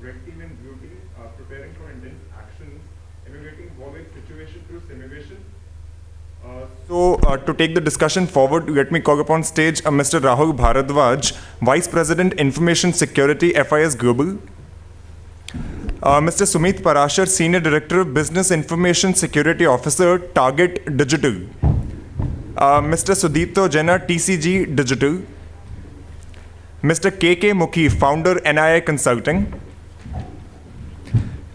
red team and blue team preparing for intense actions, emulating war-like situation through simulation. To take the discussion forward, let me call upon stage Mr. Rahul Bharadwaj, Vice President, Information Security, FIS Global. Mr. Sumit Parashar, Senior Director, Business Information Security Officer, Target Digital. Mr. Sudipto Jena, TCG Digital. Mr. KK Mukhi, Founder, NII Consulting.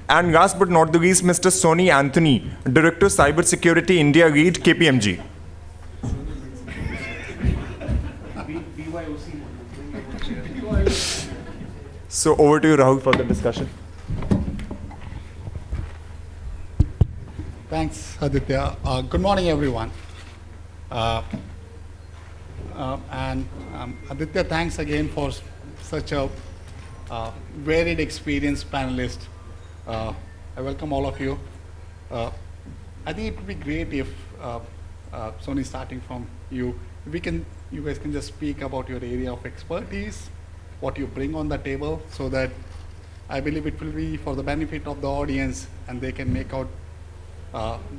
And last but not the least, Mr. Sony Anthony, Director, Cybersecurity India Lead, KPMG. So over to you, Rahul, for the discussion. Thanks, Aditya. Good morning, everyone. Aditya, thanks again for such a varied experienced panelist. I welcome all of you. I think it would be great if, Sony, starting from you, you guys can just speak about your area of expertise, what you bring on the table, so that I believe it will be for the benefit of the audience and they can make out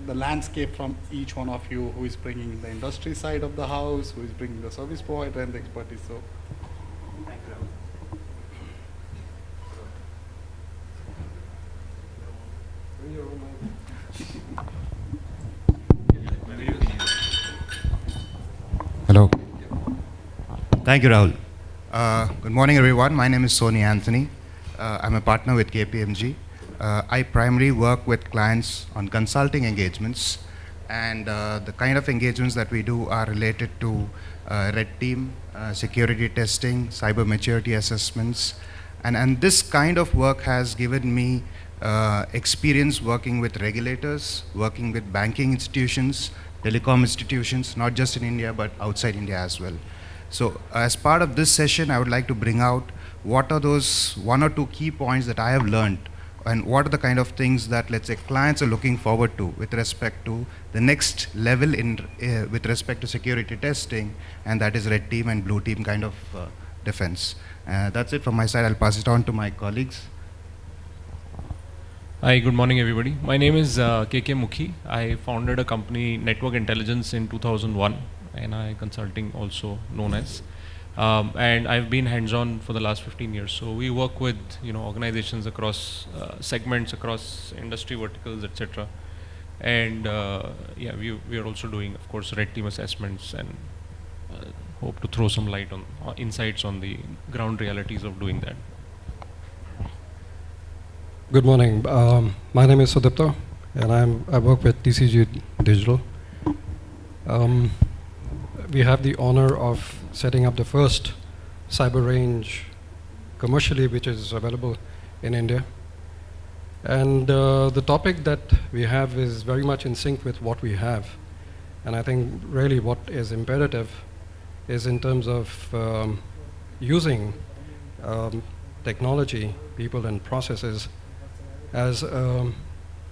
the landscape from each one of you, who is bringing the industry side of the house, who is bringing the service provider and the expertise. So, thank you. Hello. Thank you, Rahul. Good morning, everyone. My name is Sony Anthony. I'm a partner with KPMG. I primarily work with clients on consulting engagements, and the kind of engagements that we do are related to red team, security testing, cyber maturity assessments, and this kind of work has given me experience working with regulators, working with banking institutions, telecom institutions, not just in India but outside India as well. So as part of this session, I would like to bring out what are those one or two key points that I have learned, and what are the kind of things that, let's say, clients are looking forward to with respect to the next level in with respect to security testing, and that is red team and blue team kind of defense. That's it from my side. I'll pass it on to my colleagues. Hi, good morning, everybody. My name is KK Mukhi. I founded a company, Network Intelligence, in 2001, NII Consulting, also known as. And I've been hands-on for the last 15 years. So we work with organizations across segments, across industry verticals, etc. And yeah, we are also doing, of course, red team assessments, and hope to throw some light on insights on the ground realities of doing that. Good morning. My name is Sudipto, and I work with TCG Digital. We have the honor of setting up the first cyber range commercially, which is available in India. And the topic that we have is very much in sync with what we have. And I think really what is imperative is in terms of using technology, people and processes as a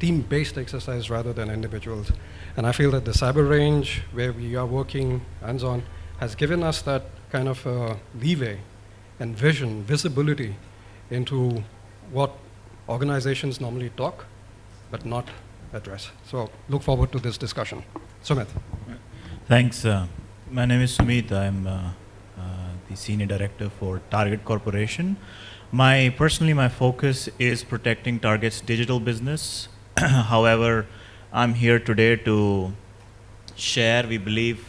team-based exercise rather than individuals. And I feel that the cyber range, where we are working hands-on, has given us that kind of leeway and vision, visibility into what organizations normally talk, but not address. So look forward to this discussion. Sumit. Thanks. My name is Sumit. I'm the Senior Director for Target Corporation. Personally, my focus is protecting Target's digital business. However, I'm here today to share. We believe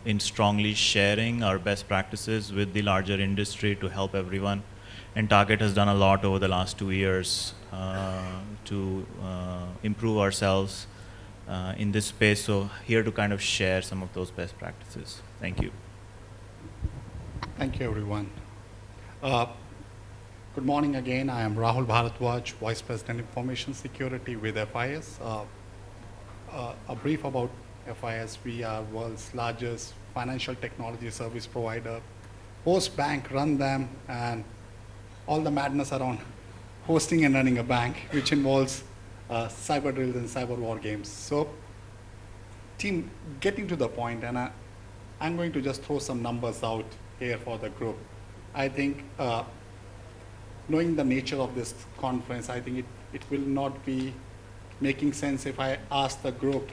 in strongly sharing our best practices with the larger industry to help everyone. And Target has done a lot over the last 2 years to improve ourselves in this space. So here to kind of share some of those best practices. Thank you. Thank you, everyone. Good morning again. I am Rahul Bharadwaj, Vice President Information Security with FIS. A brief about FIS. We are world's largest financial technology service provider. Host bank, run them, and all the madness around hosting and running a bank, which involves cyber drills and cyber war games. So, team, getting to the point, and I'm going to just throw some numbers out here for the group. I think knowing the nature of this conference, I think it will not be making sense if I ask the group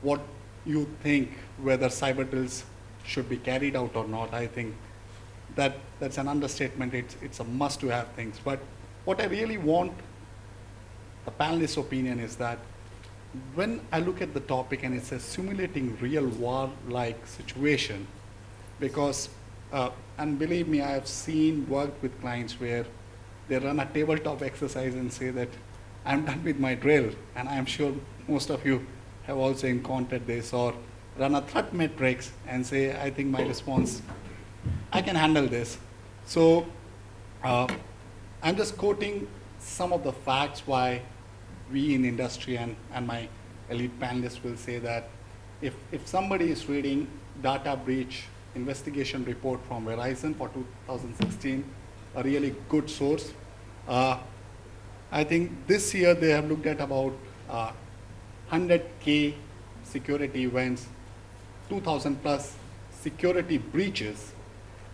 what you think whether cyber drills should be carried out or not. I think that's an understatement. It's a must to have things. But what I really want the panelists' opinion is that when I look at the topic and it says simulating real war-like situation, because, and believe me, I have seen worked with clients where they run a tabletop exercise and say that I'm done with my drill, and I'm sure most of you have also encountered this, or run a threat matrix and say, I think my response, I can handle this. So I'm just quoting some of the facts why we in industry and my elite panelists will say that if somebody is reading data breach investigation report from Verizon for 2016, a really good source. I think this year they have looked at about 100K security events, 2,000 plus security breaches,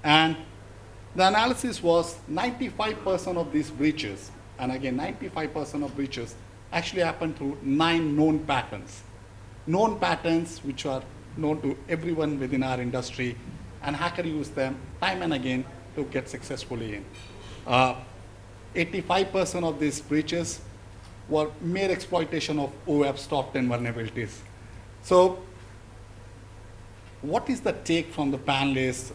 and the analysis was 95% of these breaches, and again 95% of breaches actually happened through 9 known patterns. Known patterns which are known to everyone within our industry, and hacker use them time and again to get successfully in. 85% of these breaches were mere exploitation of OWASP's top 10 vulnerabilities. So what is the take from the panelists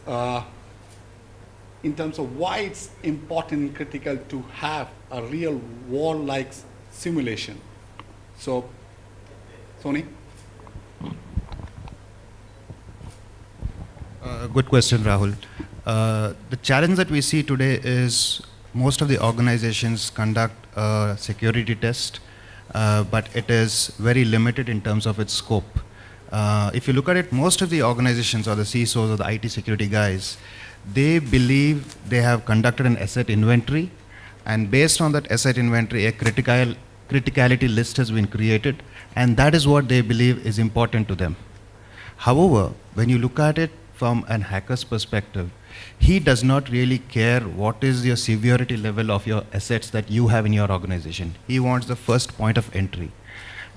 in terms of why it's important and critical to have a real war-like simulation? So, Sony? Good question, Rahul. The challenge that we see today is most of the organizations conduct a security test, but it is very limited in terms of its scope. If you look at it, most of the organizations or the CISOs or the IT security guys, they believe they have conducted an asset inventory, and based on that asset inventory, a criticality list has been created, and that is what they believe is important to them. However, when you look at it from an hacker's perspective, he does not really care what is your severity level of your assets that you have in your organization. He wants the first point of entry.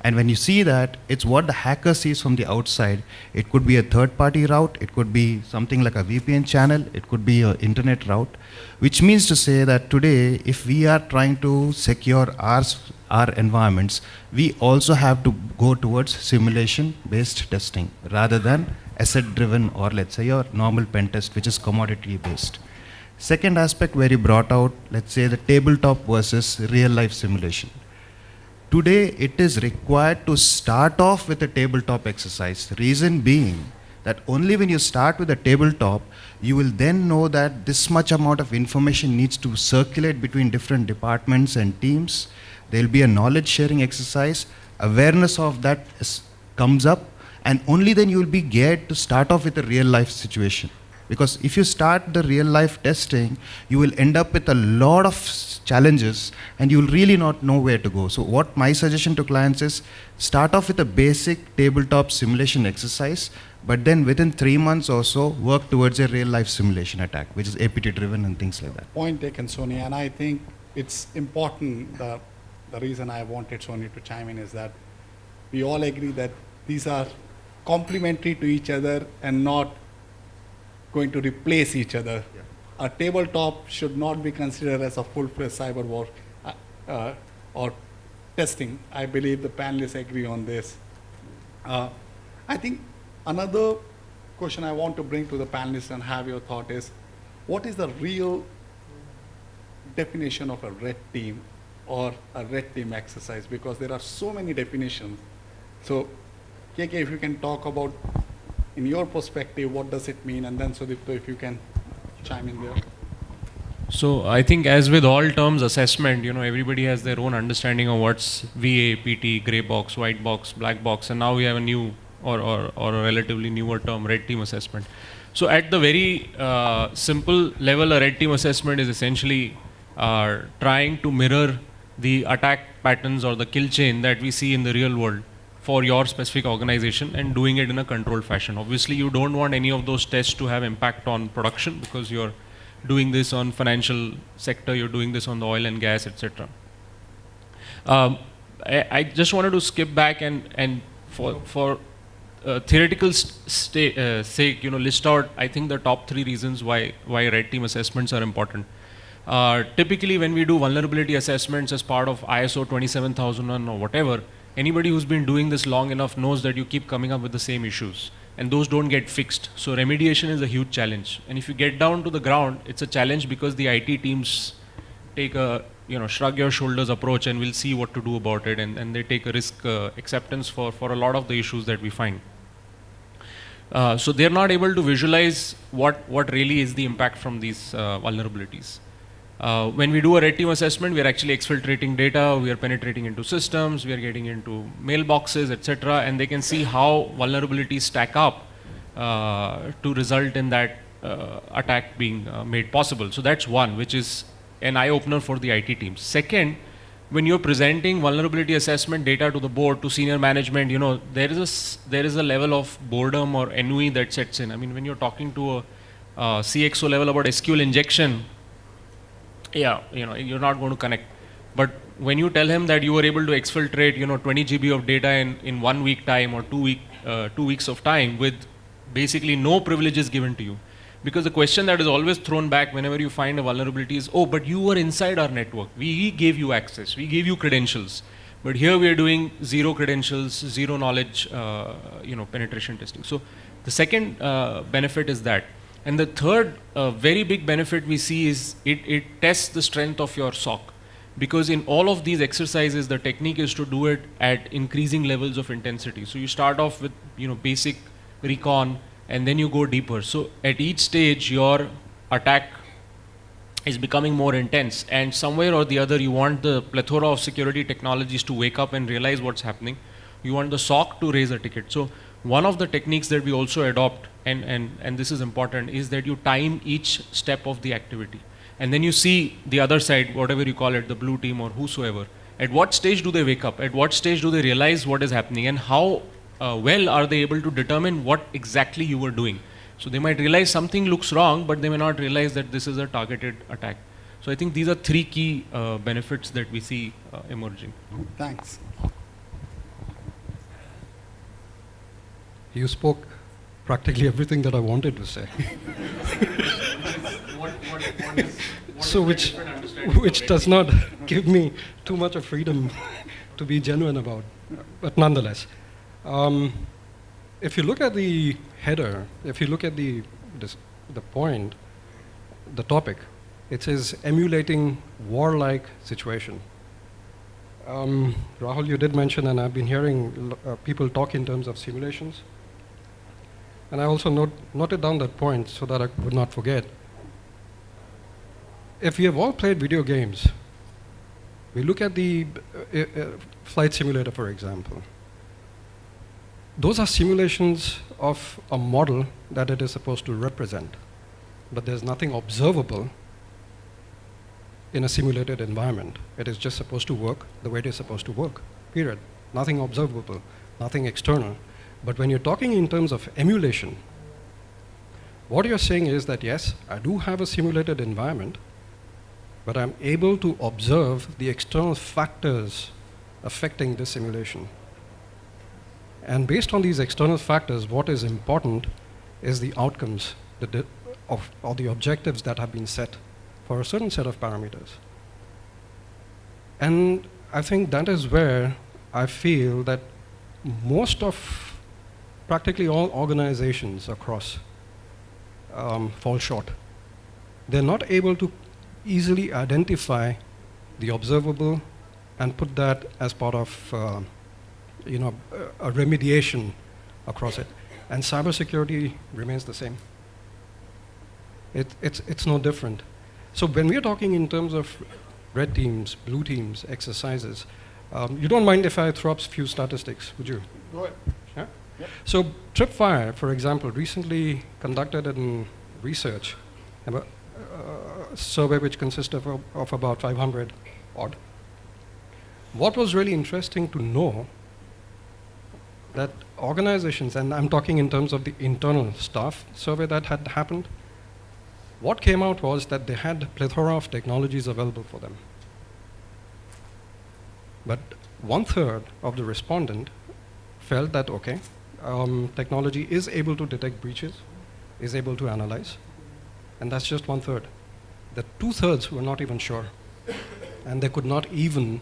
And when you see that, it's what the hacker sees from the outside. It could be a third-party route, it could be something like a VPN channel, it could be an internet route, which means to say that today, if we are trying to secure our environments, we also have to go towards simulation-based testing rather than asset-driven, or let's say your normal pen test, which is commodity-based. Second aspect where you brought out, let's say the tabletop versus real-life simulation. Today, it is required to start off with a tabletop exercise. Reason being that only when you start with a tabletop, you will then know that this much amount of information needs to circulate between different departments and teams. There will be a knowledge sharing exercise. Awareness of that comes up, and only then you will be geared to start off with a real life situation. Because if you start the real life testing, you will end up with a lot of challenges and you will really not know where to go. So what my suggestion to clients is, start off with a basic tabletop simulation exercise, but then within 3 months or so, work towards a real life simulation attack, which is APT driven and things like that. Point taken, Sony, and I think it's important, the reason I wanted Sony to chime in is that we all agree that these are complementary to each other and not going to replace each other. Yeah. A tabletop should not be considered as a full-fledged cyber war or testing. I believe the panelists agree on this. I think another question I want to bring to the panelists and have your thought is, what is the real definition of a red team or a red team exercise? Because there are so many definitions. So, KK, if you can talk about, in your perspective, what does it mean? And then Sudipto, if you can chime in there. So I think as with all terms assessment, everybody has their own understanding of what's VA, PT, grey box, white box, black box, and now we have a new or a relatively newer term, red team assessment. So at the very simple level, a red team assessment is essentially trying to mirror the attack patterns or the kill chain that we see in the real world for your specific organization and doing it in a controlled fashion. Obviously, you don't want any of those tests to have impact on production because you're doing this on financial sector, you're doing this on the oil and gas, etc. I just wanted to skip back and for theoretical sake, list out, I think, the top 3 reasons why red team assessments are important. Typically, when we do vulnerability assessments as part of ISO 27001 or whatever, anybody who's been doing this long enough knows that you keep coming up with the same issues, and those don't get fixed. So remediation is a huge challenge. And if you get down to the ground, it's a challenge because the IT teams take a shrug your shoulders approach and we'll see what to do about it, and they take a risk acceptance for a lot of the issues that we find. So they're not able to visualize what really is the impact from these vulnerabilities. When we do a red team assessment, we are actually exfiltrating data, we are penetrating into systems, we are getting into mailboxes, etc., and they can see how vulnerabilities stack up to result in that attack being made possible. So that's one, which is an eye-opener for the IT teams. Second, when you're presenting vulnerability assessment data to the board, to senior management, there is a level of boredom or ennui that sets in. I mean, when you're talking to a CXO level about SQL injection, you're not going to connect. But when you tell him that you were able to exfiltrate, 20 GB of data in 1 week time or 2 weeks of time with basically no privileges given to you. Because the question that is always thrown back whenever you find a vulnerability is, oh, but you were inside our network. We gave you access. We gave you credentials. But here we are doing 0 credentials, 0 knowledge, penetration testing. So the second benefit is that. And the third very big benefit we see is it tests the strength of your SOC. Because in all of these exercises, the technique is to do it at increasing levels of intensity. So you start off with basic recon, and then you go deeper. So at each stage, your attack is becoming more intense, and somewhere or the other, you want the plethora of security technologies to wake up and realize what's happening. You want the SOC to raise a ticket. So one of the techniques that we also adopt, and this is important, is that you time each step of the activity. And then you see the other side, whatever you call it, the blue team or whosoever. At what stage do they wake up? At what stage do they realize what is happening? And how well are they able to determine what exactly you were doing? So they might realize something looks wrong, but they may not realize that this is a targeted attack. So I think these are 3 key benefits that we see emerging. Thanks. You spoke practically everything that I wanted to say. So which does not give me too much of freedom to be genuine about. But nonetheless, if you look at the header, if you look at the point, the topic, it says emulating warlike situation. Rahul, you did mention, and I've been hearing people talk in terms of simulations. And I also noted down that point so that I would not forget. If we have all played video games, we look at the flight simulator, for example. Those are simulations of a model that it is supposed to represent. But there's nothing observable in a simulated environment. It is just supposed to work the way it is supposed to work, period. Nothing observable, nothing external. But when you're talking in terms of emulation, what you're saying is that, yes, I do have a simulated environment, but I'm able to observe the external factors affecting this simulation. And based on these external factors, what is important is the outcomes or the objectives that have been set for a certain set of parameters. And I think that is where I feel that practically all organizations across fall short. They're not able to easily identify the observable and put that as part of a remediation across it. And cybersecurity remains the same. It's no different. So when we're talking in terms of red teams, blue teams, exercises, you don't mind if I throw up a few statistics, would you? Go ahead. Yeah? Yep. So Tripwire, for example, recently conducted a research, a survey which consisted of about 500 odd. What was really interesting to know that organizations, and I'm talking in terms of the internal staff survey that had happened, What came out was that they had a plethora of technologies available for them. But 1/3 of the respondent felt that, okay, technology is able to detect breaches, is able to analyze, and that's just 1/3. The 2/3 were not even sure, and they could not even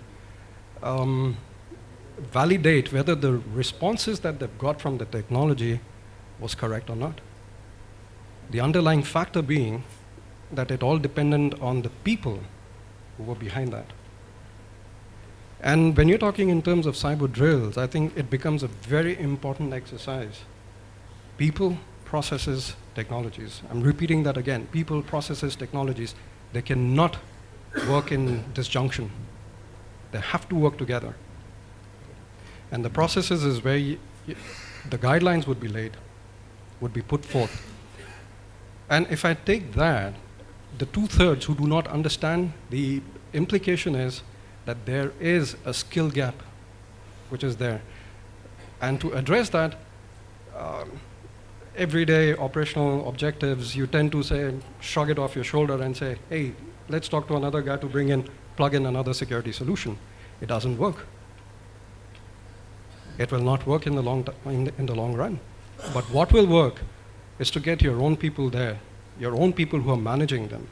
validate whether the responses that they've got from the technology was correct or not. The underlying factor being that it all depended on the people who were behind that. And when you're talking in terms of cyber drills, I think it becomes a very important exercise. People, processes, technologies. I'm repeating that again. People, processes, technologies. They cannot work in disjunction. They have to work together. And the processes is where the guidelines would be laid, would be put forth. And if I take that, the 2/3 who do not understand, the implication is that there is a skill gap which is there. And to address that, everyday operational objectives, you tend to say, shrug it off your shoulder and say, hey, let's talk to another guy to plug in another security solution. It doesn't work. It will not work in the long run. But what will work is to get your own people there, your own people who are managing them.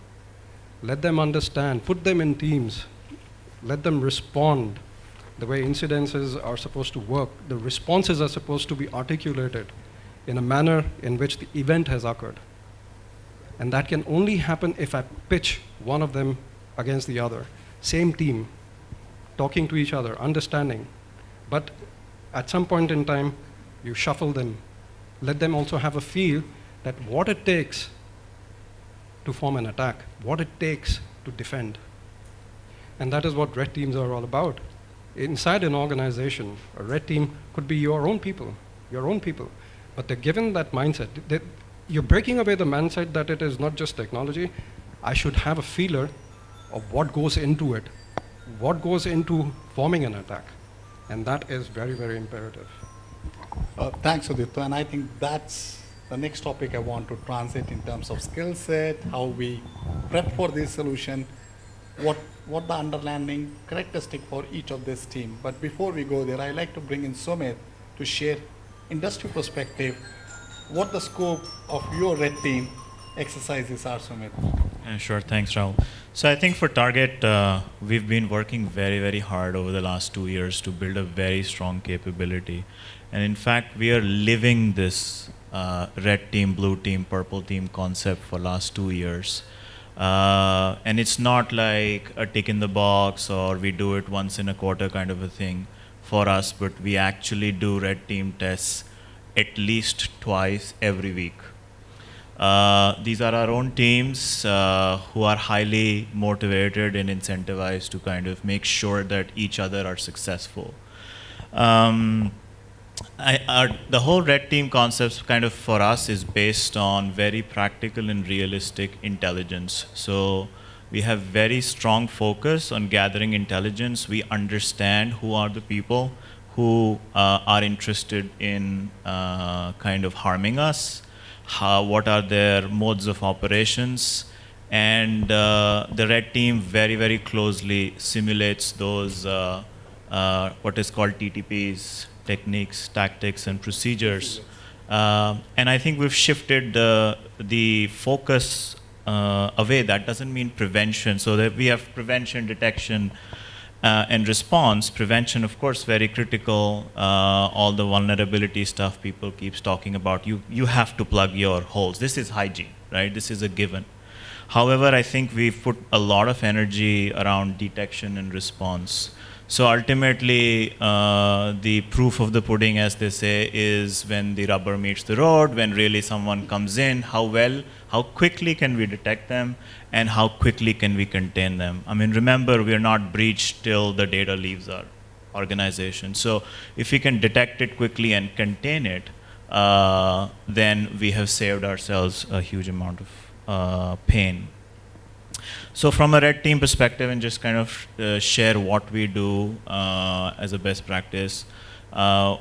Let them understand, put them in teams, let them respond the way incidences are supposed to work. The responses are supposed to be articulated in a manner in which the event has occurred. And that can only happen if I pitch one of them against the other. Same team, talking to each other, understanding. But at some point in time, you shuffle them. Let them also have a feel that what it takes to form an attack, what it takes to defend. And that is what red teams are all about. Inside an organization, a red team could be your own people, but they're given that mindset. You're breaking away the mindset that it is not just technology. I should have a feeler of what goes into it, what goes into forming an attack. And that is very, very imperative. Thanks, Udit. And I think that's the next topic I want to transit in terms of skill set, how we prep for this solution, what the understanding characteristic for each of this team. But before we go there, I'd like to bring in Sumit to share industry perspective, what the scope of your red team exercises are, Sumit. Sure, thanks, Rahul. So I think for Target, we've been working very, very hard over the last 2 years to build a very strong capability. And in fact, we are living this red team, blue team, purple team concept for last 2 years. And it's not like a tick in the box or we do it once in a quarter kind of a thing for us, but we actually do red team tests at least twice every week. These are our own teams who are highly motivated and incentivized to kind of make sure that each other are successful. The whole red team concept kind of for us is based on very practical and realistic intelligence. So we have very strong focus on gathering intelligence. We understand who are the people who are interested in kind of harming us, what are their modes of operations, and the red team very, very closely simulates those what is called TTPs, techniques, tactics, and procedures. And I think we've shifted the focus away. That doesn't mean prevention. So that we have prevention, detection, and response. Prevention, of course, very critical. All the vulnerability stuff people keeps talking about. You have to plug your holes. This is hygiene, right? This is a given. However, I think we've put a lot of energy around detection and response. So ultimately, the proof of the pudding, as they say, is when the rubber meets the road, when really someone comes in, how quickly can we detect them, and how quickly can we contain them? I mean, remember, we are not breached till the data leaves our organization. So if we can detect it quickly and contain it, then we have saved ourselves a huge amount of pain. So from a red team perspective, and just kind of share what we do as a best practice,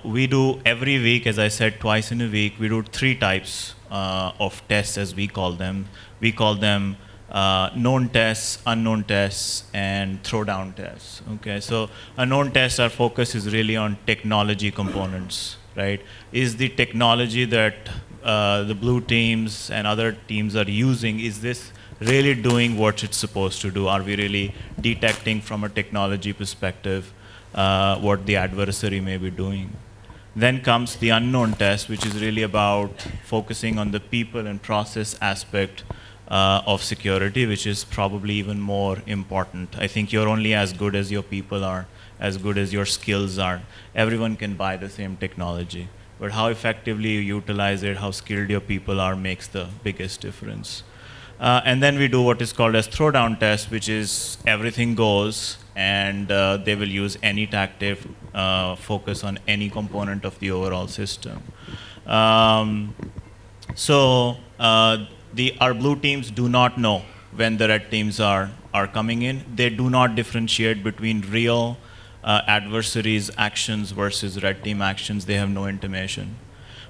We do every week, as I said, twice in a week, we do 3 types of tests, as we call them. We call them known tests, unknown tests, and throwdown tests. Okay, so a known test, our focus is really on technology components, right? Is the technology that the blue teams and other teams are using, is this really doing what it's supposed to do? Are we really detecting from a technology perspective what the adversary may be doing? Then comes the unknown test, which is really about focusing on the people and process aspect of security, which is probably even more important. I think you're only as good as your people are, as good as your skills are. Everyone can buy the same technology, but how effectively you utilize it, how skilled your people are, makes the biggest difference. And then we do what is called as throwdown test, which is everything goes, and they will use any tactic, focus on any component of the overall system. Our blue teams do not know when the red teams are coming in. They do not differentiate between real adversaries' actions versus red team actions. They have no intimation.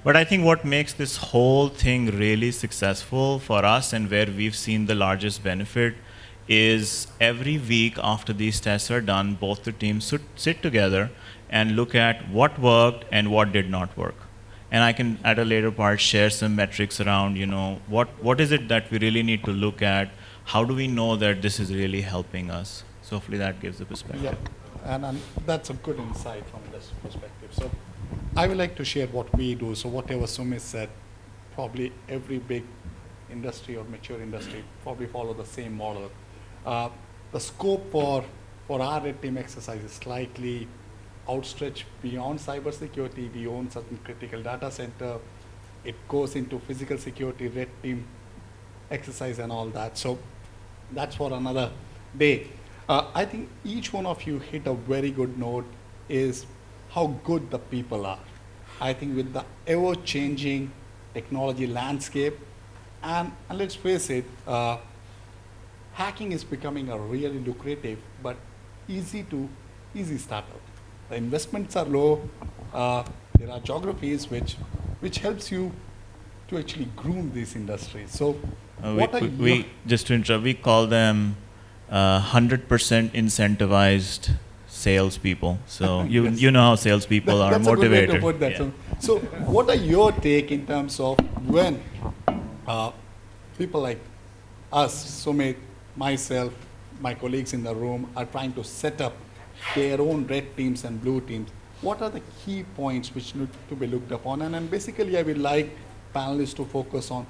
But I think what makes this whole thing really successful for us, and where we've seen the largest benefit, is every week after these tests are done, both the teams should sit together and look at what worked and what did not work. And I can, at a later part, share some metrics around, what is it that we really need to look at? How do we know that this is really helping us? So hopefully that gives the perspective. Yeah, and that's a good insight from this perspective. So I would like to share what we do. So whatever Sumit said, probably every big industry or mature industry probably follow the same model. The scope for our red team exercise is slightly outstretched beyond cybersecurity. We own certain critical data center. It goes into physical security, red team exercise and all that. So that's for another day. I think each one of you hit a very good note is how good the people are. I think with the ever-changing technology landscape, and let's face it, hacking is becoming a really lucrative but easy startup. The investments are low. There are geographies which helps you to actually groom these industries. So just to interrupt, we call them 100% incentivized salespeople. So Yes. you know how salespeople are That's motivated. a good way to put that. Yeah. So what are your take in terms of when people like us, Sumit, myself, my colleagues in the room are trying to set up their own red teams and blue teams? What are the key points which need to be looked upon? And then basically I would like panelists to focus on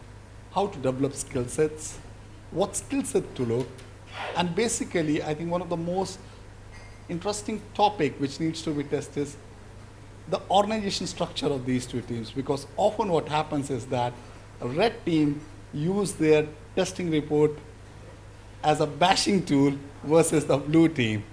how to develop skill sets, what skill set to look, and basically I think one of the most interesting topic which needs to be tested is the organization structure of these two teams, because often what happens is that a red team use their testing report as a bashing tool versus the blue team.